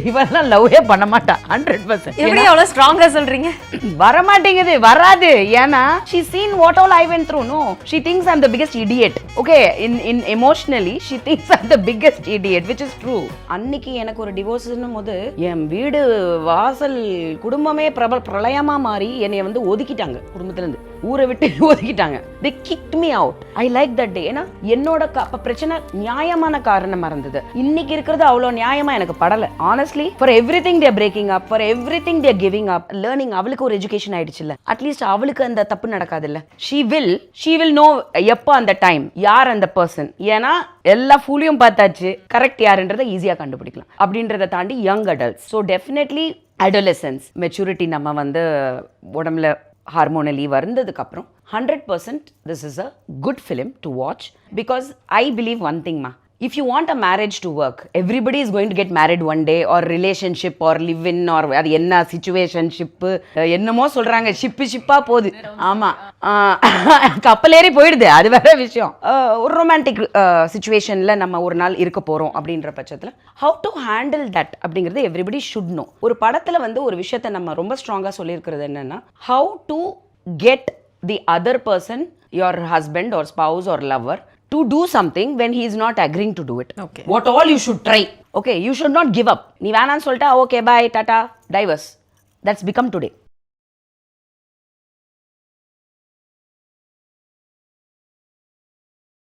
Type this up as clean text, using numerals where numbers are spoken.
இவெல்லாம் லவ்வே பண்ண மாட்டா 100%. எப்படி அவ்வளவு ஸ்ட்ராங்கா சொல்றீங்க? வர மாட்டேங்குது, வராது. ஏன்னா she seen what all I went through. No, she thinks I'm the biggest idiot. Okay, in emotionally she thinks I'm the biggest idiot, which is true. அன்னைக்கு எனக்கு ஒரு டிவோர்ஸ்னும் போது என் வீடு வாசல் குடும்பமே பிரளயமா மாறி என்னைய வந்து ஒதுக்கிட்டாங்க, குடும்பத்துல இருந்து ஊரை விட்டு ஒதுக்கிட்டாங்க. they kicked me out. I like that day. ஏன்னா என்னோட பிரச்சனை நியாயமான காரணமா இருந்தது. இன்னைக்கு இருக்கிறது அவ்வளோ நியாயமா எனக்கு படல. honestly, for everything they are breaking up, for everything they are giving up, learning. அவளுக்கு ஒரு எஜுகேஷன் ஆயிடுச்சு இல்ல, அட்லீஸ்ட் அவளுக்கு அந்த தப்பு நடக்காது இல்ல. she will know எப்போ அந்த டைம் யார் அந்த பர்சன். ஏன்னா எல்லா ஃபூலியும் பார்த்தாச்சு, கரெக்ட் யாருன்றதை ஈஸியா கண்டுபிடிக்கலாம். அப்படின்றத தாண்டி young adults. So definitely adolescence maturity நம்ம வந்து உடம்புல ஹார்மோனலி வந்ததுக்கு அப்புறம் 100% this is a good film to watch, because I believe one thing ma, if you want a marriage to work, everybody is going to get married one day, or relationship or live in, or அது என்ன situationship என்னமோ சொல்றாங்க, ஷிப்பா போகுது. ஆமா, கப்பலேறி போயிடுது, அது வேற விஷயம். ஒரு ரொமான்டிக் சிச்சுவேஷன்ல நம்ம ஒரு நாள் இருக்க போறோம் அப்படின்ற பட்சத்துல how to handle that அப்படிங்கிறது everybody should know. ஒரு படத்துல வந்து ஒரு விஷயத்தை நம்ம ரொம்ப ஸ்ட்ராங்கா சொல்லியிருக்கிறது என்னன்னா, how to get the other person, your husband or spouse or lover, to do something when he is not agreeing to do it. Okay. What all you should try. Okay, you should not give up. நீ வேணான்னு சொல்லிட்டா okay bye tata divorce. That's become today.